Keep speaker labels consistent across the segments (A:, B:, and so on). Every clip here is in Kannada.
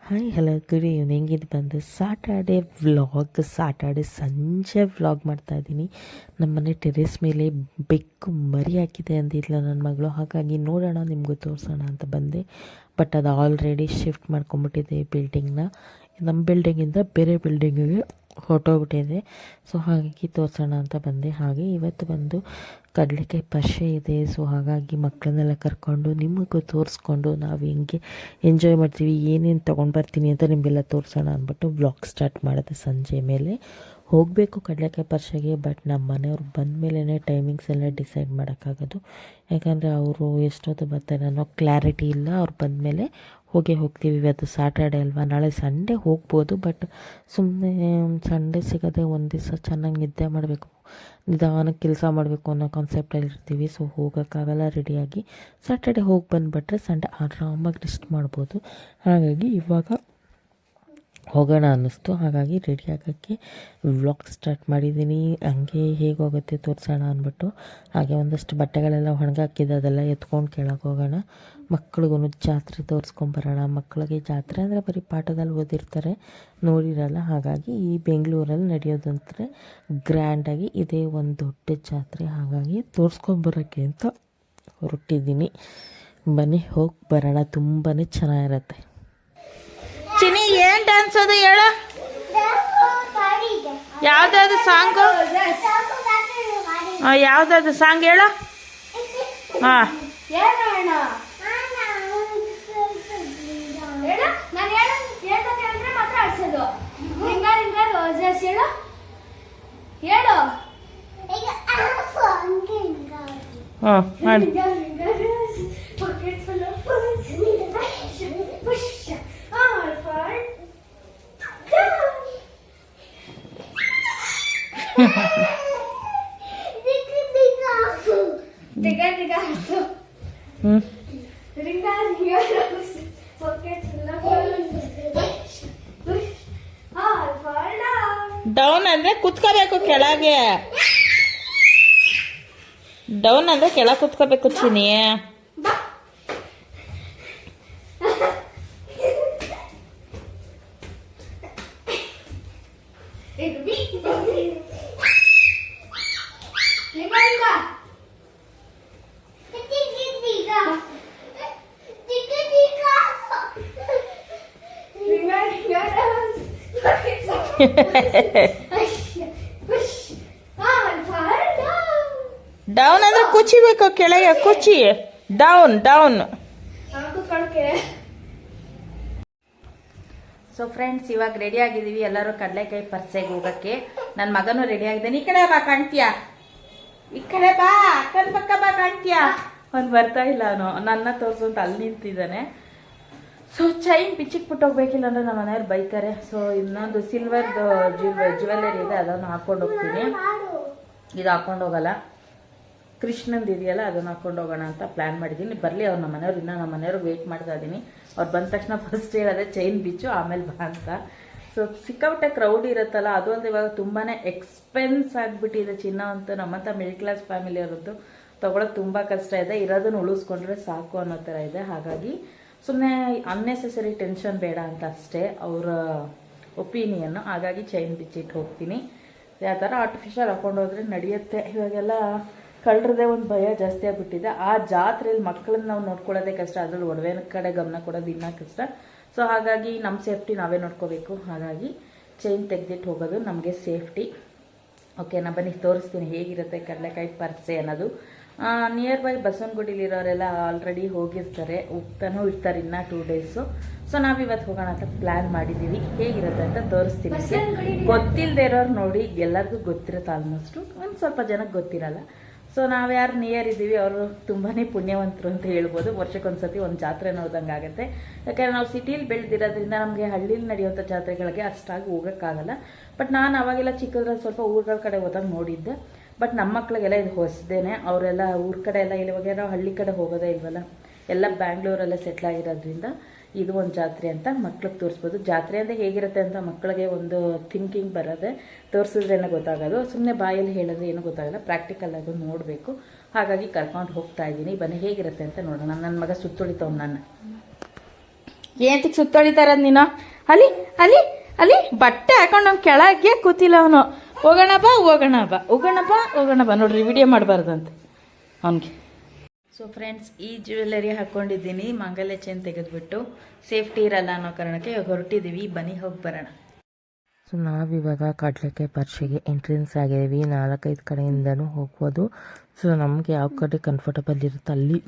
A: Hi hello good evening. ಇದು ಬಂದು ಸ್ಯಾಟರ್ಡೆ ಸಂಜೆ ವ್ಲಾಗ್ ಮಾಡ್ತಾಯಿದ್ದೀನಿ. ನಮ್ಮನೆ ಟೆರೇಸ್ ಮೇಲೆ ಬೆಕ್ಕು ಮರಿ ಹಾಕಿದೆ ಅಂದಿದ್ಲು ನನ್ನ ಮಗಳು, ಹಾಗಾಗಿ ನೋಡೋಣ ನಿಮಗೂ ತೋರಿಸೋಣ ಅಂತ ಬಂದೆ. ಬಟ್ ಅದು ಆಲ್ರೆಡಿ ಶಿಫ್ಟ್ ಮಾಡ್ಕೊಂಬಿಟ್ಟಿದೆ ಬಿಲ್ಡಿಂಗ್ನ. ನಮ್ಮ ಬಿಲ್ಡಿಂಗಿಂದ ಬೇರೆ ಬಿಲ್ಡಿಂಗಿಗೆ ಹೊರಟೋಗ್ಬಿಟ್ಟಿದೆ. ಸೊ ಹಾಗಾಗಿ ತೋರಿಸೋಣ ಅಂತ ಬಂದೆ. ಹಾಗೆ ಇವತ್ತು ಬಂದು ಕಡಲೆಕಾಯಿ ಪರಿಷೆ ಇದೆ. ಸೊ ಹಾಗಾಗಿ ಮಕ್ಕಳನ್ನೆಲ್ಲ ಕರ್ಕೊಂಡು ನಿಮಗೂ ತೋರಿಸ್ಕೊಂಡು ನಾವು ಹೆಂಗೆ ಎಂಜಾಯ್ ಮಾಡ್ತೀವಿ, ಏನೇನು ತೊಗೊಂಡು ಬರ್ತೀನಿ ಅಂತ ನಿಮಗೆಲ್ಲ ತೋರಿಸೋಣ ಅಂದ್ಬಿಟ್ಟು ವ್ಲಾಗ್ ಸ್ಟಾರ್ಟ್ ಮಾಡಿದೆ. ಸಂಜೆ ಮೇಲೆ ಹೋಗಬೇಕು ಕಡಲೆಕಾಯಿ ಪರಿಷೆಗೆ. ಬಟ್ ನಮ್ಮ ಮನೆಯವ್ರು ಬಂದ ಮೇಲೇ ಟೈಮಿಂಗ್ಸ್ ಎಲ್ಲ ಡಿಸೈಡ್ ಮಾಡೋಕ್ಕಾಗೋದು. ಯಾಕಂದರೆ ಅವರು ಎಷ್ಟೊತ್ತು ಬರ್ತಾರೆ ಅನ್ನೋ ಕ್ಲಾರಿಟಿ ಇಲ್ಲ. ಅವ್ರು ಬಂದಮೇಲೆ ಹೋಗ್ತೀವಿ. ಇವತ್ತು ಸ್ಯಾಟರ್ಡೆ ಅಲ್ವಾ, ನಾಳೆ ಸಂಡೇ ಹೋಗ್ಬೋದು. ಬಟ್ ಸುಮ್ಮನೆ ಸಂಡೇ ಸಿಗೋದೆ ಒಂದು ದಿವಸ ಚೆನ್ನಾಗಿ ನಿದ್ದೆ ಮಾಡಬೇಕು, ನಿಧಾನಕ್ಕೆ ಕೆಲಸ ಮಾಡಬೇಕು ಅನ್ನೋ ಕಾನ್ಸೆಪ್ಟಲ್ಲಿ ಇರ್ತೀವಿ. ಸೊ ಹೋಗೋಕ್ಕಾಗಲ್ಲ ರೆಡಿಯಾಗಿ. ಸ್ಯಾಟರ್ಡೆ ಹೋಗಿ ಬಂದುಬಿಟ್ರೆ ಸಂಡೇ ಆರಾಮಾಗಿ ರೆಸ್ಟ್ ಮಾಡ್ಬೋದು. ಹಾಗಾಗಿ ಇವಾಗ ಹೋಗೋಣ ಅನ್ನಿಸ್ತು. ಹಾಗಾಗಿ ರೆಡಿ ಆಗೋಕ್ಕೆ ವ್ಲಾಗ್ ಸ್ಟಾರ್ಟ್ ಮಾಡಿದ್ದೀನಿ. ಹಂಗೆ ಹೇಗೆ ಹೋಗುತ್ತೆ ತೋರಿಸೋಣ ಅಂದ್ಬಿಟ್ಟು. ಹಾಗೆ ಒಂದಷ್ಟು ಬಟ್ಟೆಗಳೆಲ್ಲ ಒಣಗಾಕಿದ್ದು ಅದೆಲ್ಲ ಎತ್ಕೊಂಡು ಕೆಳಗೆ ಹೋಗೋಣ. ಮಕ್ಳಿಗೂ ಜಾತ್ರೆ ತೋರಿಸ್ಕೊಂಬರೋಣ. ಮಕ್ಕಳಿಗೆ ಜಾತ್ರೆ ಅಂದರೆ ಬರೀ ಪಾಠದಲ್ಲಿ ಓದಿರ್ತಾರೆ, ನೋಡಿರಲ್ಲ. ಹಾಗಾಗಿ ಈ ಬೆಂಗಳೂರಲ್ಲಿ ನಡೆಯೋದಂದರೆ ಗ್ರ್ಯಾಂಡಾಗಿ ಇದೇ ಒಂದು ದೊಡ್ಡ ಜಾತ್ರೆ. ಹಾಗಾಗಿ ತೋರಿಸ್ಕೊಂಬರೋಕ್ಕೆ ಅಂತ ಹೊರಟಿದ್ದೀನಿ. ಬನ್ನಿ ಹೋಗಿ ಬರೋಣ. ತುಂಬಾ ಚೆನ್ನಾಗಿರುತ್ತೆ. ಚಿನಿ ಏನು ಡ್ಯಾನ್ಸ್ ಅದು ಹೇಳ, ಯಾವ್ದಾದ್ರು ಸಾಂಗು, ಯಾವ್ದಾದ್ರು ಸಾಂಗ್ ಹೇಳ. ಹಾಂ ಹಾಂ ಮಾಡಿ. ಡೌನ್ ಅಂದ್ರೆ ಕುತ್ಕೋಬೇಕು ಕೆಳಗೆ. ಡೌನ್ ಅಂದ್ರೆ ಕೆಳಗೆ ಕುತ್ಕೋಬೇಕು ಚಿನಿ. ಡೌನ್ ಅಂದ್ರೆ ಕುಚಿಬೇಕು ಕೆಳಗೆ, ಕುಚಿ. Down down. ಸೊ ಫ್ರೆಂಡ್ಸ್, ಇವಾಗ ರೆಡಿ ಆಗಿದ್ದೀವಿ ಎಲ್ಲರೂ ಕಡಲೆಕಾಯಿ ಪರಿಷೆಗೆ ಹೋಗೋಕ್ಕೆ. ನನ್ನ ಮಗನೂ ರೆಡಿ ಆಗಿದ್ದಾನೆ. ಈ ಕಡೆ ಬಾ ಕಾಣ್ತೀಯಾ, ಈ ಕಡೆ ಬಾ, ಅಕ್ಕನ ಪಕ್ಕ ಬಾ ಕಾಣ್ತೀಯಾ. ಅವ್ನು ಬರ್ತಾ ಇಲ್ಲ, ಅವನು ನನ್ನ ತೋರಿಸು ಅಂತ ಅಲ್ಲಿ ನಿಂತಿದ್ದಾನೆ. ಸೊ ಚೈನ್ ಬಿಚ್ಚಿಕ್ ಬಿಟ್ಟು ಹೋಗ್ಬೇಕಿಲ್ಲ ಅಂದ್ರೆ ನಮ್ಮ ಮನೆಯವ್ರು ಬೈತಾರೆ. ಸೊ ಇನ್ನೊಂದು ಸಿಲ್ವರ್ದು ಜ್ಯುವೆಲ್ಲರಿ ಇದೆ, ಅದನ್ನು ಹಾಕೊಂಡು ಹೋಗ್ತೀನಿ. ಇದು ಹಾಕೊಂಡು ಹೋಗಲ್ಲ, ಕೃಷ್ಣಂದು ಇದೆಯಲ್ಲ ಅದನ್ನು ಹಾಕೊಂಡು ಹೋಗೋಣ ಅಂತ ಪ್ಲ್ಯಾನ್ ಮಾಡಿದ್ದೀನಿ. ಬರಲಿ ಅವ್ರು ನಮ್ಮ ಮನೆಯವ್ರು. ಇನ್ನೂ ನಮ್ಮ ಮನೆಯವ್ರಿಗೆ ವೆಯ್ಟ್ ಮಾಡ್ತಾ ಇದ್ದೀನಿ. ಅವ್ರು ಬಂದ ತಕ್ಷಣ ಫಸ್ಟ್ ಹೇಳೋದೆ ಚೈನ್ ಬಿಚ್ಚು ಆಮೇಲೆ ಬಾ ಅಂತ. ಸೊ ಸಿಕ್ಕಾಪಟ್ಟೆ ಕ್ರೌಡ್ ಇರುತ್ತಲ್ಲ, ಅದು ಒಂದು ಇವಾಗ ತುಂಬಾ ಎಕ್ಸ್ಪೆನ್ಸ್ ಆಗಿಬಿಟ್ಟಿದೆ ಚಿನ್ನ ಅಂತೂ. ನಮ್ಮಂಥ ಮಿಡ್ಲ್ ಕ್ಲಾಸ್ ಫ್ಯಾಮಿಲಿ ಅವರದ್ದು ತೊಗೊಳೋದು ತುಂಬ ಕಷ್ಟ ಇದೆ. ಇರೋದನ್ನು ಉಳಿಸ್ಕೊಂಡ್ರೆ ಸಾಕು ಅನ್ನೋ ಥರ ಇದೆ. ಹಾಗಾಗಿ ಸುಮ್ಮನೆ ಅನ್ನೆಸೆಸರಿ ಟೆನ್ಷನ್ ಬೇಡ ಅಂತ ಅಷ್ಟೇ ಅವರ ಒಪಿನಿಯನ್ನು. ಹಾಗಾಗಿ ಚೈನ್ ಬಿಚ್ಚಿಟ್ಟು ಹೋಗ್ತೀನಿ. ಯಾವ ಥರ ಆರ್ಟಿಫಿಷಿಯಲ್ ಹಾಕೊಂಡು ಹೋದ್ರೆ ನಡೆಯುತ್ತೆ. ಇವಾಗೆಲ್ಲ ಕಳ್ಳರದೇ ಒಂದು ಭಯ ಜಾಸ್ತಿ ಆಗಿಬಿಟ್ಟಿದೆ. ಆ ಜಾತ್ರೆಯಲ್ಲಿ ಮಕ್ಕಳನ್ನ ನಾವು ನೋಡ್ಕೊಳ್ಳೋದೇ ಕಷ್ಟ, ಅದರಲ್ಲಿ ಒಡವೆನ ಕಡೆ ಗಮನ ಕೊಡೋದು ಇನ್ನೂ ಕಷ್ಟ. ಸೊ ಹಾಗಾಗಿ ನಮ್ಮ ಸೇಫ್ಟಿ ನಾವೇ ನೋಡ್ಕೋಬೇಕು. ಹಾಗಾಗಿ ಚೈನ್ ತೆಗೆದಿಟ್ಟು ಹೋಗೋದು ನಮಗೆ ಸೇಫ್ಟಿ. ಓಕೆನಾ, ಬನ್ನಿ ತೋರಿಸ್ತೀನಿ ಹೇಗಿರುತ್ತೆ ಕಡಲೆಕಾಯಿ ಪರಿಷೆ ಅನ್ನೋದು. ನಿಯರ್ ಬೈ ಬಸವನಗುಡಿಲಿರೋರೆಲ್ಲ ಆಲ್ರೆಡಿ ಹೋಗಿರ್ತಾರೆ, ಹೋಗ್ತಾನೂ ಇರ್ತಾರೆ ಇನ್ನೂ 2 ಡೇಸು. ಸೊ ನಾವಿವತ್ತು ಹೋಗೋಣ ಅಂತ ಪ್ಲ್ಯಾನ್ ಮಾಡಿದ್ದೀವಿ. ಹೇಗಿರುತ್ತೆ ಅಂತ ತೋರಿಸ್ತೀನಿ. ಗೊತ್ತಿಲ್ಲದೆ ಇರೋರು ನೋಡಿ, ಎಲ್ಲರಿಗೂ ಗೊತ್ತಿರುತ್ತೆ ಆಲ್ಮೋಸ್ಟು, ಒಂದು ಸ್ವಲ್ಪ ಜನಕ್ಕೆ ಗೊತ್ತಿರಲ್ಲ. ಸೊ ನಾವು ಯಾರು ನಿಯರ್ ಇದ್ದೀವಿ ಅವರು ತುಂಬಾ ಪುಣ್ಯವಂತರು ಅಂತ ಹೇಳ್ಬೋದು. ವರ್ಷಕ್ಕೊಂದ್ಸತಿ ಒಂದು ಜಾತ್ರೆ ನೋಡ್ದಂಗೆ ಆಗುತ್ತೆ. ಯಾಕಂದರೆ ನಾವು ಸಿಟಿಲಿ ಬೆಳೆದಿರೋದ್ರಿಂದ ನಮಗೆ ಹಳ್ಳಿಲಿ ನಡೆಯುವಂಥ ಜಾತ್ರೆಗಳಿಗೆ ಅಷ್ಟಾಗಿ ಹೋಗೋಕ್ಕಾಗಲ್ಲ. ಬಟ್ ನಾನು ಅವಾಗೆಲ್ಲ ಚಿಕ್ಕದ್ರಲ್ಲಿ ಸ್ವಲ್ಪ ಊರುಗಳ ಕಡೆ ಹೋದಾಗ ನೋಡಿದ್ದೆ. ಬಟ್ ನಮ್ಮ ಮಕ್ಳಿಗೆಲ್ಲ ಇದು ಹೊಸದೇನೆ. ಅವರೆಲ್ಲ ಊರ ಕಡೆ ಎಲ್ಲ ಇವಾಗ ನಾವು ಹಳ್ಳಿ ಕಡೆ ಹೋಗೋದೇ ಇಲ್ವಲ್ಲ, ಎಲ್ಲ ಬ್ಯಾಂಗ್ಳೂರಲ್ಲೇ ಸೆಟ್ಲ್ ಆಗಿರೋದ್ರಿಂದ ಇದು ಒಂದು ಜಾತ್ರೆ ಅಂತ ಮಕ್ಳಿಗೆ ತೋರಿಸ್ಬೋದು. ಜಾತ್ರೆ ಅಂದರೆ ಹೇಗಿರುತ್ತೆ ಅಂತ ಮಕ್ಕಳಿಗೆ ಒಂದು ಥಿಂಕಿಂಗ್ ಬರೋದೆ, ತೋರಿಸಿದ್ರೇನೋ ಗೊತ್ತಾಗೋದು. ಸುಮ್ಮನೆ ಬಾಯಲ್ಲಿ ಹೇಳಿದ್ರೆ ಏನೂ ಗೊತ್ತಾಗಲ್ಲ, ಪ್ರಾಕ್ಟಿಕಲ್ ಆಗಿ ನೋಡಬೇಕು. ಹಾಗಾಗಿ ಕರ್ಕೊಂಡು ಹೋಗ್ತಾ ಇದ್ದೀನಿ. ಬನ್ನಿ ಹೇಗಿರುತ್ತೆ ಅಂತ ನೋಡೋಣ. ನನ್ನ ಮಗ ಸುತ್ತುಳಿತವ್ ನನ್ನ ಏಂತಿಗೆ ಸುತ್ತೊಳಿತಾರದ್ ನೀನು? ಅಲ್ಲಿ ಅಲ್ಲಿ ಅಲ್ಲಿ ಬಟ್ಟೆ ಹಾಕೊಂಡು ಅವ್ನು ಕೆಳಗೆ ಕೂತಿಲ್ಲ ಅವನು. ಹೋಗೋಣ ಬಾ ಹೋಗೋಣ ಬಾ ಹೋಗೋಣ ಬಾ ಹೋಗೋಣ ಬಾ. ನೋಡ್ರಿ ವಿಡಿಯೋ ಮಾಡಬಾರ್ದಂತೆ ಅವನಿಗೆ. ಸೊ ಫ್ರೆಂಡ್ಸ್, ಈ ಜ್ಯುವೆಲ್ಲರಿ ಹಾಕ್ಕೊಂಡಿದ್ದೀನಿ ಮಾಂಗಲ್ಯ ಚೈನ್ ತೆಗೆದುಬಿಟ್ಟು ಸೇಫ್ಟಿ ಇರಲ್ಲ ಅನ್ನೋ ಕಾರಣಕ್ಕೆ ಹೊರಟಿದ್ದೀವಿ. ಬನ್ನಿ ಹೋಗಿ ಬರೋಣ.
B: ಸೊ ನಾವಿವಾಗ ಕಡಲೆಕಾಯಿ ಪರ್ಷಿಗೆ ಎಂಟ್ರೆನ್ಸ್ ಆಗಿದ್ದೀವಿ. 4-5 ಕಡೆಯಿಂದನೂ ಹೋಗ್ಬೋದು. ಸೊ ನಮಗೆ ಯಾವ ಕಡೆ ಕಂಫರ್ಟಬಲ್ ಇರುತ್ತೆ ಅಲ್ಲಿ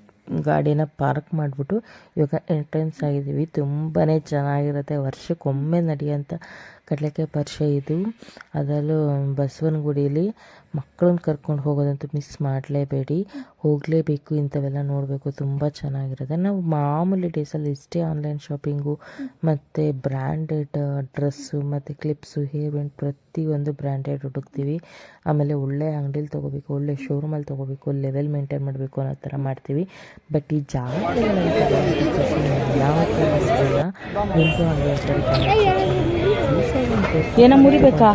B: ಗಾಡಿನ ಪಾರ್ಕ್ ಮಾಡಿಬಿಟ್ಟು ಇವಾಗ ಎಂಟ್ರೆನ್ಸ್ ಆಗಿದ್ದೀವಿ. ತುಂಬಾ ಚೆನ್ನಾಗಿರುತ್ತೆ. ವರ್ಷಕ್ಕೊಮ್ಮೆ ನಡೆಯೋಂಥ ಕಡಲೆಕಾಯಿ ಪರ್ಷೆ ಇದು. ಅದರಲ್ಲೂ ಬಸವನಗುಡಿಯಲ್ಲಿ ಮಕ್ಕಳನ್ನ ಕರ್ಕೊಂಡು ಹೋಗೋದಂತೂ ಮಿಸ್ ಮಾಡಲೇಬೇಡಿ. ಹೋಗಲೇಬೇಕು, ಇಂಥವೆಲ್ಲ ನೋಡಬೇಕು. ತುಂಬ ಚೆನ್ನಾಗಿರುತ್ತೆ. ನಾವು ಮಾಮೂಲಿ ಡೇಸಲ್ಲಿ ಇಷ್ಟೇ ಆನ್ಲೈನ್ ಶಾಪಿಂಗು ಮತ್ತು ಬ್ರ್ಯಾಂಡೆಡ್ ಡ್ರೆಸ್ಸು ಮತ್ತು ಕ್ಲಿಪ್ಸು, ಹೇರ್ ಬ್ಯಾಂಡ್ ಪ್ರತಿಯೊಂದು ಬ್ರ್ಯಾಂಡೆಡ್ ಹುಡುಕ್ತೀವಿ. ಆಮೇಲೆ ಒಳ್ಳೆ ಅಂಗಡೀಲಿ ತೊಗೋಬೇಕು, ಒಳ್ಳೆ ಶೋರೂಮಲ್ಲಿ ತೊಗೋಬೇಕು, ಲೆವೆಲ್ ಮೇಂಟೈನ್ ಮಾಡಬೇಕು ಅನ್ನೋ ಥರ ಮಾಡ್ತೀವಿ. ಬಟ್ ಈ ಜಾಗಗಳಲ್ಲಿ ಯಾವ ಥರ ಸಿಗಲ್ಲ. ನಿಮಗೂ
A: ಏನೋ ಮುರಿಬೇಕಾ?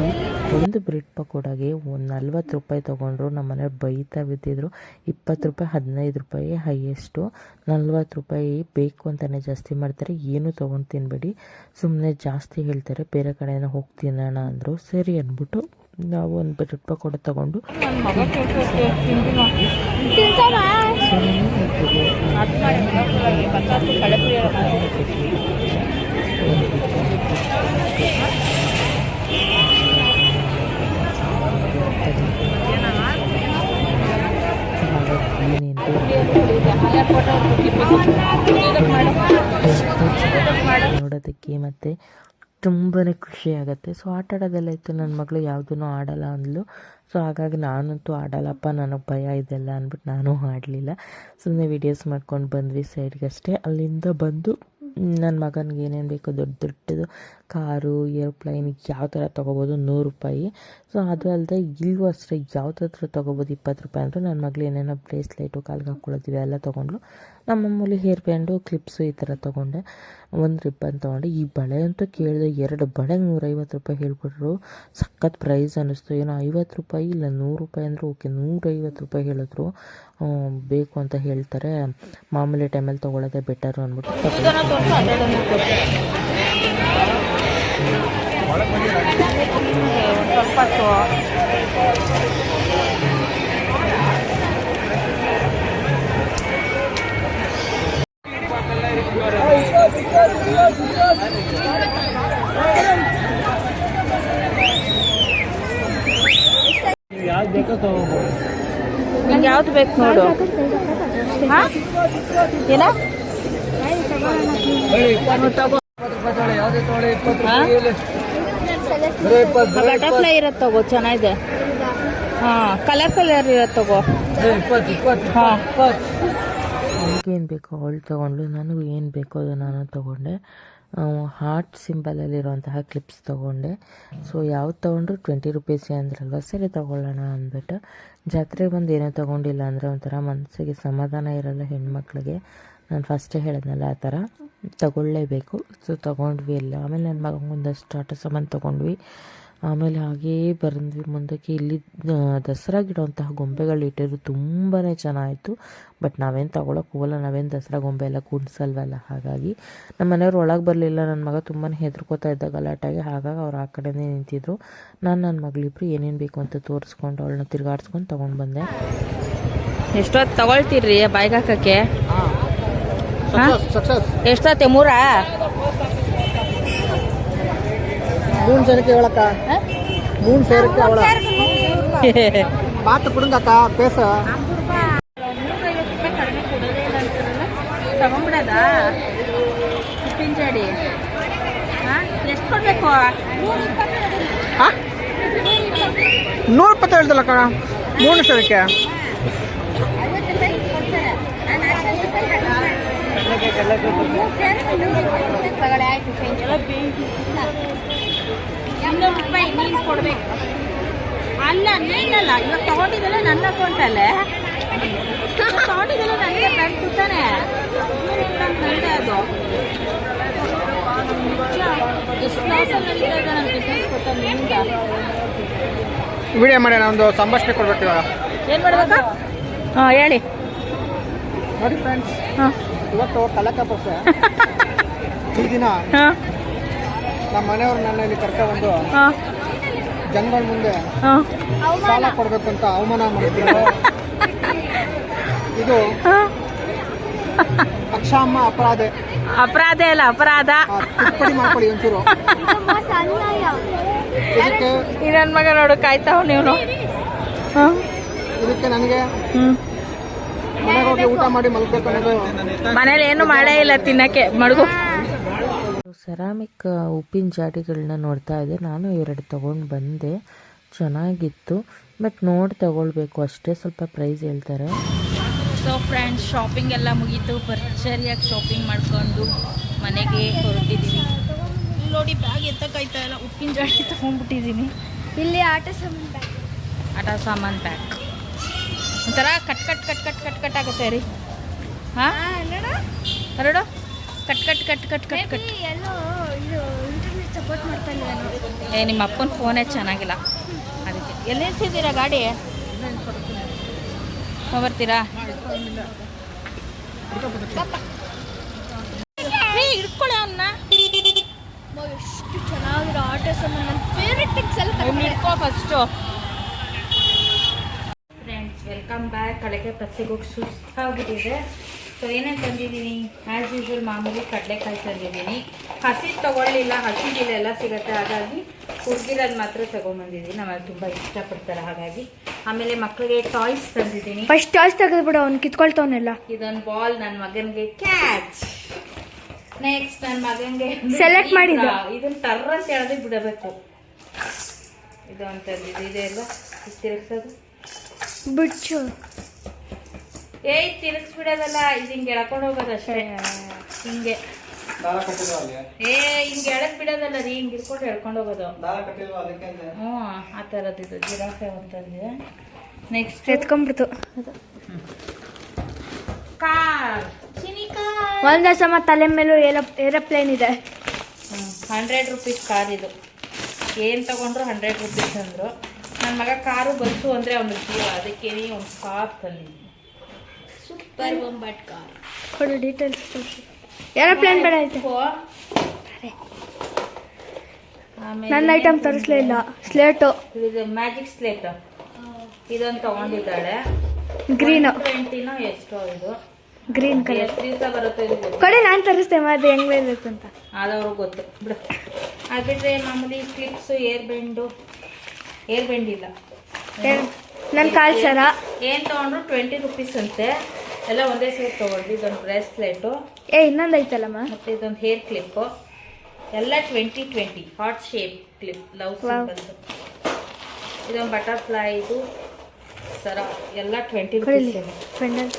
B: ಒಂದು ಬ್ರೆಡ್ ಪಕೋಡಾಗೆ ಒಂದು 40 ರೂಪಾಯಿ ತೊಗೊಂಡ್ರು. ನಮ್ಮ ಮನೆಯವ್ರು ಬೈತಾ ಬಿದ್ದಿದ್ರು. 20 ರೂಪಾಯಿ 15 ರೂಪಾಯಿ ಹೈಯೆಸ್ಟು. 40 ರೂಪಾಯಿ ಬೇಕು ಅಂತಲೇ ಜಾಸ್ತಿ ಮಾಡ್ತಾರೆ. ಏನೂ ತೊಗೊಂಡು ತಿನ್ನಬೇಡಿ, ಸುಮ್ಮನೆ ಜಾಸ್ತಿ ಹೇಳ್ತಾರೆ. ಬೇರೆ ಕಡೆಯಿಂದ ಹೋಗಿ ತಿನ್ನೋಣ ಅಂದರು. ಸರಿ ಅಂದ್ಬಿಟ್ಟು ನಾವು ಒಂದು ಬ್ರೆಡ್ ಪಕೋಡ ತೊಗೊಂಡು ನೋಡೋದಕ್ಕೆ ಮತ್ತು ತುಂಬಾ ಖುಷಿ ಆಗುತ್ತೆ. ಸೊ ಆಟ ಆಡೋದೆಲ್ಲ ಇತ್ತು. ನನ್ನ ಮಗಳು ಯಾವುದೂ ಆಡಲ್ಲ ಅಂದ್ಲು. ಸೊ ಹಾಗಾಗಿ ನಾನಂತೂ ಆಡಲ್ಲಪ್ಪ, ನನಗೆ ಭಯ ಇದೆಲ್ಲ ಅಂದ್ಬಿಟ್ಟು ನಾನು ಆಡಲಿಲ್ಲ. ಸುಮ್ಮನೆ ವೀಡಿಯೋಸ್ ಮಾಡ್ಕೊಂಡು ಬಂದ್ವಿ ಸೈಡ್ಗಷ್ಟೇ. ಅಲ್ಲಿಂದ ಬಂದು ನನ್ನ ಮಗನಿಗೆ ಏನೇನು ಬೇಕೋ ದೊಡ್ಡ ದೊಡ್ಡದು ಕಾರು, ಏರೋಪ್ಲೈನ್ ಯಾವ ಥರ ತೊಗೋಬೋದು 100 ರೂಪಾಯಿ. ಸೊ ಅದು ಅಲ್ಲದೆ ಇಲ್ಲೂ ಅಷ್ಟೇ ಯಾವ ಥರ ತೊಗೋಬೋದು 20 ರೂಪಾಯಿ ಅಂದರು. ನನ್ನ ಮಗಳು ಏನೇನೋ ಬ್ರೇಸ್ಲೈಟು, ಕಾಲ್ಗೆ ಹಾಕ್ಕೊಳ್ಳೋದಿವೆ ಎಲ್ಲ ತೊಗೊಂಡ್ಲು. ನಮ್ಮ ಮಾಮೂಲಿ ಹೇರ್ ಬ್ಯಾಂಡು, ಕ್ಲಿಪ್ಸು ಈ ಥರ ತೊಗೊಂಡೆ. ಒಂದು ರಿಬ್ಬನ್ ತೊಗೊಂಡೆ. ಈ ಬಳೆ ಅಂತೂ ಕೇಳಿದೆ, 2 ಬಳೆಗೆ 150 ರೂಪಾಯಿ ಹೇಳ್ಬಿಟ್ರು. ಸಖತ್ ಪ್ರೈಸ್ ಅನ್ನಿಸ್ತು. ಏನೋ 50 ರೂಪಾಯಿ ಇಲ್ಲ 100 ರೂಪಾಯಿ ಅಂದರೆ ಓಕೆ, 150 ರೂಪಾಯಿ ಹೇಳಿದ್ರು. ಬೇಕು ಅಂತ ಹೇಳ್ತಾರೆ, ಮಾಮೂಲಿ ಟೈಮಲ್ಲಿ ತೊಗೊಳ್ಳೋದೇ ಬೆಟರು ಅಂದ್ಬಿಟ್ಟು
A: ನಿಂಗೆ ಯಾವ್ದು ಬೇಕು ನೋಡು. ಹಾಂ ಏನ ಬಟರ್ಫ್ಲೈ ಇರತ್ತೆ ತಗೋ, ಚೆನ್ನಾಗಿದೆ. ಹಾಂ ಕಲರ್ ಇರತ್ತೆ ತಗೋ. ಹಾಂ
B: ಏನು ಬೇಕೋ ಅವಳು ತೊಗೊಂಡ್ಲು. ನನಗೂ ಏನು ಬೇಕೋ ಅದು ನಾನು ತೊಗೊಂಡೆ. ಹಾರ್ಟ್ ಸಿಂಬಲಲ್ಲಿರುವಂತಹ ಕ್ಲಿಪ್ಸ್ ತೊಗೊಂಡೆ. ಸೊ ಯಾವ್ದು ತೊಗೊಂಡ್ರು 20 ರೂಪೀಸೇ ಅಂದ್ರಲ್ವ, ಸರಿ ತೊಗೊಳ್ಳೋಣ ಅಂದ್ಬಿಟ್ಟು. ಜಾತ್ರೆಗೆ ಬಂದು ಏನೋ ತೊಗೊಂಡಿಲ್ಲ ಅಂದರೆ ಒಂಥರ ಮನಸ್ಸಿಗೆ ಸಮಾಧಾನ ಇರೋಲ್ಲ ಹೆಣ್ಮಕ್ಳಿಗೆ. ನಾನು ಫಸ್ಟೇ ಹೇಳಿದ್ನಲ್ಲ ಆ ಥರ ತೊಗೊಳ್ಳೇಬೇಕು. ಸೊ ತೊಗೊಂಡ್ವಿ ಎಲ್ಲ. ಆಮೇಲೆ ನನ್ನ ಮಗನಿಗೊಂದಷ್ಟು ಆಟ ಸಾಮಾನು ತೊಗೊಂಡ್ವಿ. ಆಮೇಲೆ ಹಾಗೇ ಬಂದ್ವಿ ಮುಂದಕ್ಕೆ. ಇಲ್ಲಿ ದಸರಾ ಗಿಡುವಂತಹ ಗೊಂಬೆಗಳು ಇಟ್ಟಿದ್ರು, ತುಂಬಾ ಚೆನ್ನಾಯಿತು. ಬಟ್ ನಾವೇನು ತೊಗೊಳಕ್ಕೆ ಹೋಗಲ್ಲ, ನಾವೇನು ದಸರಾ ಗೊಂಬೆ ಎಲ್ಲ ಕೂಡಿಸಲ್ವಲ್ಲ. ಹಾಗಾಗಿ ನಮ್ಮ ಮನೆಯವ್ರು ಒಳಗೆ ಬರಲಿಲ್ಲ. ನನ್ನ ಮಗ ತುಂಬಾ ಹೆದರ್ಕೋತಾ ಇದ್ದ ಗಲಾಟೆಗೆ. ಹಾಗಾಗಿ ಅವ್ರು ಆ ಕಡೆನೇ ನಿಂತಿದ್ರು. ನನ್ನ ಮಗಳಿಬ್ರು ಏನೇನು ಬೇಕು ಅಂತ ತೋರಿಸ್ಕೊಂಡು ಅವಳನ್ನ ತಿರುಗಾಡ್ಸ್ಕೊಂಡು ತೊಗೊಂಡು ಬಂದೆ.
A: ಎಷ್ಟೊತ್ತು ತಗೊಳ್ತೀರಿ ಬಾಯ್ಗೆ ಹಾಕಕ್ಕೆ? ಎಷ್ಟೊತ್ತೆ 3?
C: 3 ಜನಕ್ಕೆ ಹೇಳಕ್ಕ, 3 ಸೇರಕ್ಕೆ ಅವಳ ಮಾತು ಕುಡುಂಗಕ್ಕ ಪೇಸ
A: ತಗೊಂಡ್ಬಿಡದ ಪಿಂಜಾಡಿ. ಎಷ್ಟು ಕೊಡ್ಬೇಕು?
C: 120 ಹೇಳ್ದಲ್ಲ ಕಣ 3 ಸೇರಕ್ಕೆ.
A: ₹200 ನೀನು ಕೊಡ್ಬೇಕು. ಅಲ್ಲ ನೀನಲ್ಲ, ಇವಾಗ ತಗೊಂಡಿದ್ದಲ್ಲ ನನ್ನ ಅಕೌಂಟಲ್ಲೇ ತಗೊಂಡಿದ್ದಲ್ಲ ನನಗೆ ಬ್ಯಾಂಕ್ ತಾನೆ. ನಂದೆ ಅದು ಎಷ್ಟು ಲಾಸಲ್ಲಿ ನಡೀತಾ ಇದೆ ನನ್ನ ಬಿಸ್ನೆಸ್ ಗೊತ್ತಾ ನಿಮ್ಗೆ?
C: ವಿಡಿಯೋ ಮಾಡಿ ಒಂದು ಸಂಭಾಷಣೆ ಕೊಡ್ಬೇಕು. ಇವಾಗ
A: ಏನು ಮಾಡ್ಬೇಕಾ? ಹಾಂ ಹೇಳಿ.
C: ನೋಡಿ ಫ್ರೆಂಡ್ಸ್,
A: ಹಾಂ
C: ಇವತ್ತು ಕಲಕ ಪರ್ಸೆ ಈ ದಿನ
A: ಹಾ
C: ನಮ್ಮ ಮನೆಯವರು ನನ್ನ ಇಲ್ಲಿ ಕರ್ಕೊಂಡ್ಬಂದು
A: ಹಾ
C: ಜನಗಳ ಮುಂದೆ
A: ಹಾ
C: ಸಾಲ ಕೊಡ್ಬೇಕು ಅಂತ ಅವಮಾನ ಮಾಡಿದ್ರು. ಇದು
A: ಹಾ.
C: ಅಕ್ಷಾಮ ಅಪರಾಧ.
A: ಅಪರಾಧ ಅಲ್ಲ, ಅಪರಾಧ.
C: ತಿದ್ದುಪಡಿ ಮಾಡ್ಕೊಳ್ಳಿ ಒಂಚೂರು. ಇದಕ್ಕೆ
A: ಈ ನನ್ನ ಮಗ ನೋಡು ಕಾಯ್ತಾವ ನೀವು.
C: ಇದಕ್ಕೆ ನನಗೆ ಮನೆಗೆ ಹೋಗಿ ಊಟ ಮಾಡಿ ಮಲ್ಬೇಕು ಅನ್ನೋದು.
A: ಮನೇಲಿ ಏನು ಮಾಡೇ ಇಲ್ಲ ತಿನ್ನಕ್ಕೆ ಮಡಗು.
B: ಸೆರಾಮಿಕ್ ಉಪ್ಪಿನ ಜಾಡಿಗಳನ್ನ ನೋಡ್ತಾ ಇದ್ದೆ. ನಾನು 2 ತೊಗೊಂಡು ಬಂದೆ. ಚೆನ್ನಾಗಿತ್ತು, ಬಟ್ ನೋಡಿ ತಗೊಳ್ಬೇಕು ಅಷ್ಟೇ, ಸ್ವಲ್ಪ ಪ್ರೈಸ್ ಹೇಳ್ತಾರೆ.
A: ಸೊ ಫ್ರೆಂಡ್ಸ್, ಶಾಪಿಂಗ್ ಎಲ್ಲ ಮುಗೀತು. ಭರ್ಜರಿಯಾಗಿ ಶಾಪಿಂಗ್ ಮಾಡ್ಕೊಂಡು ಮನೆಗೆ ಹೊರಟಿದ್ದೀನಿ. ನೋಡಿ ಬ್ಯಾಗ್ ಎತ್ತಕ್ಕಾಯ್ತಾ ಇಲ್ಲ, ಉಪ್ಪಿನ ಜಾಡಿ ತೊಗೊಂಡ್ಬಿಟ್ಟಿದ್ದೀನಿ.
D: ಇಲ್ಲಿ ಆಟ ಸಾಮಾನು ಬ್ಯಾಗ್
A: ಒಂಥರ cut cut cut cut cut cut ಆಗುತ್ತೆ ರೀ. ಹಾಂ ಎರಡು cut cut cut cut cut cut.
D: ಎಲ್ಲೋ ಇದು ಇಂಟರ್ನೆಟ್ ಸಪೋರ್ಟ್ ಮಾಡ್ತಾ ಇಲ್ಲ ನಾನು.
A: ನಿಮ್ಮ ಅಪ್ಪನ ಫೋನೇ ಚೆನ್ನಾಗಿಲ್ಲ, ಅದಕ್ಕೆ. ಎಲ್ಲಿ ನಿಲ್ಸಿದ್ದೀರಾ ಗಾಡಿ? ಬರ್ತೀರಾ? ಹಿಡ್ಕೊಳ್ಳಿ ಅವನ್ನ.
D: ಎಷ್ಟು ಚೆನ್ನಾಗಿರೋ ಆಟ ಸಾಮಾನು, ನನ್ನ ಫೇವ್ರೆಟ್ ಥಿಂಗ್ಸ್ ಎಲ್ಲ
A: ಹಿಡ್ಕೋ ಫಸ್ಟು. Friends, welcome back. ಕಳೆಗೆ ಪ್ರತ್ಯೇಕ ಹೋಗಿ ಸುಸ್ತಾಗ್ಬಿಟ್ಟಿದೆ. ಸೊ ಏನೇನು ತಂದಿದ್ದೀನಿ? ಆ್ಯಸ್ ಯೂಶ್ವಲ್ ಮಾಮೂಲಿ ಕಡಲೆಕಾಯಿ ತಂದಿದ್ದೀನಿ. ಹಸಿ ತೊಗೊಳ್ಳಿಲ್ಲ, ಹಸಿದಿಲ್ಲ ಸಿಗುತ್ತೆ, ಹಾಗಾಗಿ ಹುಡುಗಿರೋದು ಮಾತ್ರ ತೊಗೊಂಬಂದಿದ್ದೀನಿ. ನಮಗೆ ತುಂಬ ಇಷ್ಟಪಡ್ತಾರೆ ಹಾಗಾಗಿ. ಆಮೇಲೆ ಮಕ್ಕಳಿಗೆ ಟಾಯ್ಸ್ ತಂದಿದ್ದೀನಿ.
D: ಫಸ್ಟ್ ಟಾಯ್ಸ್ ತೆಗೆದ್ಬಿಡು, ಅವ್ನು ಕಿತ್ಕೊಳ್ತಾವನೆಲ್ಲ.
A: ಇದೊಂದು ಬಾಲ್ ನನ್ನ ಮಗನಿಗೆ ಕ್ಯಾಚ್. ನೆಕ್ಸ್ಟ್ ನನ್ನ ಮಗನಿಗೆ
D: Select ಮಾಡಿದ್ದು.
A: ಇದನ್ನ ಟರ್ರ ಅಂತ ಹೇಳಿದ್ರೆ ಬಿಡಬೇಕು. ಇದು ಅಂತಂದಿದ್ದು ಇದೆಲ್ಲ ತಿರುಗಿಸೋದು.
D: ಬಿಡ್ಚು
A: ಏಯ್ ತಿರುಗಿಸ್ಬಿಡೋದಲ್ಲ, ಇದು ಹಿಂಗೆ ಎಳ್ಕೊಂಡು ಹೋಗೋದು ಅಷ್ಟೇ. ಹಿಂಗೆ ಹಿಂಗೆ ಎಳಕ್ ಬಿಡೋದಲ್ಲ ರೀ, ಹಿಂಗೆ ಇಟ್ಕೊಂಡು ಎಳ್ಕೊಂಡು ಹೋಗೋದು. ಹ್ಞೂ, ಆ ಥರದ್ದು ಇದು ಜಿರಾಫೆ ಅಂತಂದಿದೆ. ನೆಕ್ಸ್ಟ್
D: ಎತ್ಕೊಂಡ್ಬಿಡ್ತು.
A: ಕಾರ್.
D: ಒಂದ ಸಮ ತಲೆ ಮೇಲೂ ಏರೋಪ್ಲೇನ್ ಇದೆ.
A: 100 ರೂಪೀಸ್ ಕಾರ್ ಇದು. ಏನು ತಗೊಂಡ್ರು 100 ರೂಪೀಸ್ ಅಂದರು. ನನ್ನ ಮಗ ಕಾರು ಬಸ್ಸು ಅಂದರೆ ಅವನು ಜೀವ, ಅದಕ್ಕೆ ಒಂದು ಕಾರ್ ತಂದಿದ್ದೀನಿ. ಸೂಪರ್ ಬೊಂಬಾಟ್ ಕಾರ್.
D: ಕೊಡು ಡೀಟೇಲ್ಸ್. ಏರೋಪ್ಲೇನ್ ಬೇಡ ಐತೆ. ನನ್ನ ಐಟಮ್ ತರಿಸ್ಲೇ ಇಲ್ಲ. ಸ್ಲೇಟು,
A: ಇದು ಮ್ಯಾಜಿಕ್ ಸ್ಲೇಟ್, ಇದೊಂದು ತಗೊಂಡಿದ್ದಾಳೆ.
D: ಗ್ರೀನ್
A: 20ನೋ ಎಷ್ಟೋ ಇದು.
D: Green colour.
A: ಎಷ್ಟು ದಿವಸ ಬರುತ್ತೆ ಇದು ಗೊತ್ತು.
D: ಕೊಡಿ, ನಾನು ತರಿಸ್ತೆ ಅದು ಹೆಂಗ್ ಇರುತ್ತೆ ಅಂತ.
A: ಆದವ್ರಿಗೆ ಗೊತ್ತು ಬಿಡು. ಅದು ಬಿಟ್ಟರೆ ಮಾಮೂಲಿ ಕ್ಲಿಪ್ಸು, ಏರ್ ಬೆಂಡ್ ಇಲ್ಲ.
D: ನನ್ನ ಕಾಲ್ ಸರ
A: ಏನು ತೊಗೊಂಡ್ರು 20 ರೂಪೀಸ್ ಅಂತೆ. ಎಲ್ಲ ಒಂದೇ ಸೇರಿ ತೊಗೊಂಡ್ವಿ. ಇದೊಂದು ಬ್ರೇಸ್ಲೆಟು,
D: ಇನ್ನೊಂದು ಐತಲ್ಲಮ್ಮ,
A: ಮತ್ತು ಇದೊಂದು ಹೇರ್ ಕ್ಲಿಪ್ಪು, ಎಲ್ಲ 20 heart shape clip, love symbols. ಇದೊಂದು ಬಟರ್ಫ್ಲೈ, ಇದು ಸರ, ಎಲ್ಲ 20 ರೂಪೀಸ್.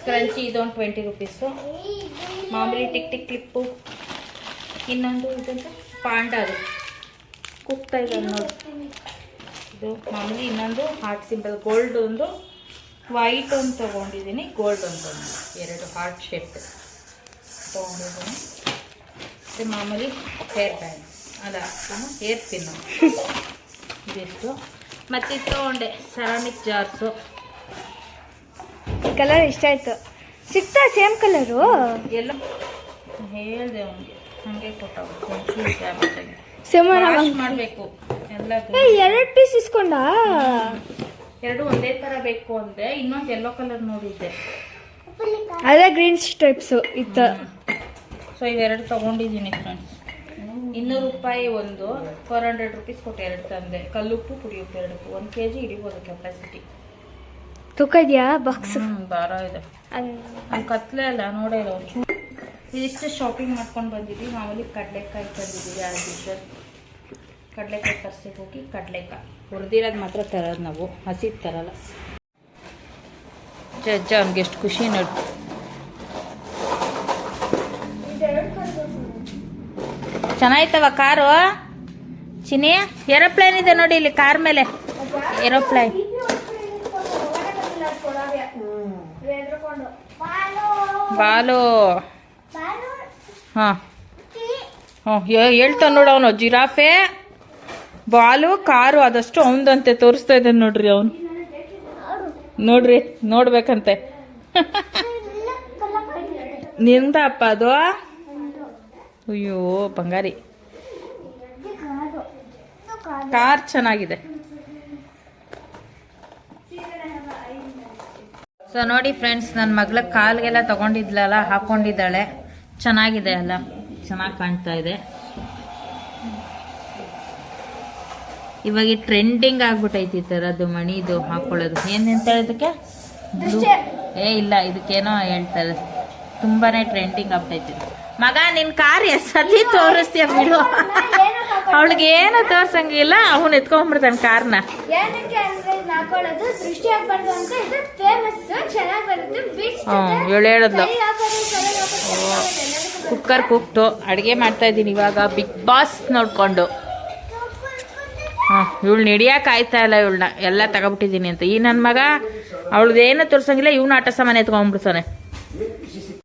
A: ಸ್ಕ್ರಂಚಿ ಇದೊಂದು 20 ರೂಪೀಸು. ಮಾಮೂಲಿ ಟಿಕ್ ಟಿಕ್ ಕ್ಲಿಪ್ಪು. ಇನ್ನೊಂದು ಇದಂತ ಪಾಂಡದು ಕುಕ್ತಾ ಇದೆ ನೋಡಿ, ಇದು ಮಾಮೂಲಿ. ಇನ್ನೊಂದು ಹಾರ್ಟ್ ಸಿಂಬಲ್, ಗೋಲ್ಡ್ ಒಂದು, ವೈಟ್ ಒಂದು ತೊಗೊಂಡಿದ್ದೀನಿ, ಗೋಲ್ಡ್ ಒಂದು, 2 ಹಾರ್ಟ್ ಶೇಪ್ ತೊಗೊಂಡಿದ್ದೀನಿ. ಮತ್ತು ಮಾಮೂಲಿ ಹೇರ್ ಬ್ಯಾಂಡ್, ಅಲ್ಲ ಹೇರ್ ಪಿನ್ನು ಇದಿಷ್ಟು. ಮತ್ತು ಇದು ತೊಗೊಂಡೆ ಸೆರಾಮಿಕ್ ಜಾರ್ಸು.
D: ಈ ಕಲರ್ ಇಷ್ಟ ಆಯ್ತು. ಸಿಗ್ತಾ ಸೇಮ್ ಕಲರು
A: ಎಲ್ಲ ಹೇಳಿದೆ ಅವನಿಗೆ, ಹಾಗೆ ಕೊಟ್ಟ
D: ಸೇಮ್
A: ಮಾಡಬೇಕು ಎಲ್ಲ.
D: 2 ಪೀಸ್ ಇಸ್ಕೊಂಡ.
A: 2 ಒಂದೇ ಥರ ಬೇಕು ಅಂದರೆ. ಇನ್ನೊಂದು ಯೆಲ್ಲೋ ಕಲರ್ ನೋಡಿದ್ದೆ,
D: ಅದೇ ಗ್ರೀನ್ ಸ್ಟ್ರೈಪ್ಸು ಇತ್ತು.
A: ಸೊ ಇವೆರಡು ತೊಗೊಂಡಿದ್ದೀನಿ ಫ್ರೆಂಡ್ಸ್. 200 ರೂಪಾಯಿ ಒಂದು, 400 ರೂಪೀಸ್ ಕೊಟ್ಟು 2 ತಂದೆ. ಕಲ್ಲುಪ್ಪು, ಪುಡಿಯುಪ್ಪು 2 1 kg ಹಿಡಿಬೋದು ಕೆಪಾಸಿಟಿ.
D: ತೂಕ ಇದೆಯಾ ಬಾಕ್ಸ್?
A: ದಾರ ಇದೆ, ಅದು ಕತ್ಲೆ ಅಲ್ಲ ನೋಡೇ ಇಲ್ಲ. ಇದಿಷ್ಟು ಶಾಪಿಂಗ್ ಮಾಡ್ಕೊಂಡು ಬಂದಿದ್ವಿ. ಮಾಮೂಲಿ ಕಡಲೆಕಾಯಿ ತಂದಿದ್ದೀವಿ. ಆ್ಯಸ್ ಯೂಶ್ವಲ್ ಕಡಲೆಕಾಯಿ ತರ್ಸಿಗೆ ಹೋಗಿ ಕಡಲೆಕಾಯಿ ಹುರಿದಿರೋದು ಮಾತ್ರ ತರೋದು ನಾವು, ಹಸಿದು ತರಲ್ಲ. ಅಜ್ಜ ಅವ್ನಿಗೆ ಎಷ್ಟು ಖುಷಿ ನೋಡಿ. ಚೆನ್ನಾಯ್ತವ ಕಾರು. ಚಿನಿ ಏರೋಪ್ಲೇನ್ ಇದೆ ನೋಡಿ ಇಲ್ಲಿ ಕಾರ್ ಮೇಲೆ, ಏರೋಪ್ಲೇನ್. ಬಾಲು ಹಾಂ ಹೇಳ್ತಾನೆ ನೋಡು ಅವನು. ಜಿರಾಫೆ, ಬಾಲು, ಕಾರು ಅದಷ್ಟು ಅವನದಂತೆ ತೋರಿಸ್ತಾ ಇದ್ದಾನೆ ನೋಡ್ರಿ ಅವನು. ನೋಡ್ರಿ, ನೋಡ್ಬೇಕಂತೆ. ನಿಂದ ಅಪ್ಪ ಅದು. ಅಯ್ಯೋ ಬಂಗಾರಿ ಕಾರ್ ಚೆನ್ನಾಗಿದೆ. ಸೊ ನೋಡಿ ಫ್ರೆಂಡ್ಸ್, ನನ್ನ ಮಗಳ ಕಾಲ್ಗೆಲ್ಲ ತಗೊಂಡಿದ್ಲಲ್ಲ, ಹಾಕೊಂಡಿದ್ದಾಳೆ. ಚೆನ್ನಾಗಿದೆ ಅಲ್ಲ, ಚೆನ್ನಾಗಿ ಕಾಣ್ತಾ ಇದೆ. ಇವಾಗ ಟ್ರೆಂಡಿಂಗ್ ಆಗ್ಬಿಟ್ಟೈತಿ ಈ ಥರದ್ದು ಮಣಿದು ಹಾಕೊಳ್ಳೋದು. ಏನಂತ ಹೇಳೋದಕ್ಕೆ ಇಲ್ಲ, ಇದಕ್ಕೇನೋ ಹೇಳ್ತಾರೆ, ತುಂಬಾನೇ ಟ್ರೆಂಡಿಂಗ್ ಆಗ್ತೈತಿ. ಮಗ ನಿನ್ ಕಾರ್ ಎಲ್ಲಿ ತೋರಿಸ್ತೀಯ ಬಿಡು. ಅವಳಿಗೆ ಏನು ತೋರ್ಸಂಗಿಲ್ಲ, ಅವನು ಎತ್ಕೊಂಡ್ಬಿಡ್ತಾನೆ ಕಾರ್ನ.
D: ಏನಕ್ಕೆ ಅಂದ್ರೆ ಹಾಕೊಳ್ಳೋದು ದೃಷ್ಟಿ ಆಗ್ಬಾರ್ದು ಅಂತ ಇದು ಫೇಮಸ್, ಚೆನ್ನಾಗಿ ಬರುತ್ತೆ. ಬೀಟ್ಸ್
A: ಇವಳು ಹೇಳಿದ್ಲು. ಕುಕ್ಕರ್ ಕುಕ್ತು, ಅಡುಗೆ ಮಾಡ್ತಾ ಇದ್ದೀನಿ ಇವಾಗ ಬಿಗ್ ಬಾಸ್ ನೋಡ್ಕೊಂಡು. ಇವಳು ನಡಿಯಕ್ಕೆ ಆಯ್ತಾ ಇಲ್ಲ, ಇವಳನ್ನ ಎಲ್ಲ ತಗೊಬಿಟ್ಟಿದ್ದೀನಿ ಅಂತ. ಈ ನನ್ನ ಮಗ ಅವಳದೇನು ತೋರ್ಸಂಗಿಲ್ಲ, ಇವ್ನ ಆಟ ಸಾಮಾನು ಎತ್ಕೊಂಡ್ಬಿಡ್ತಾನೆ.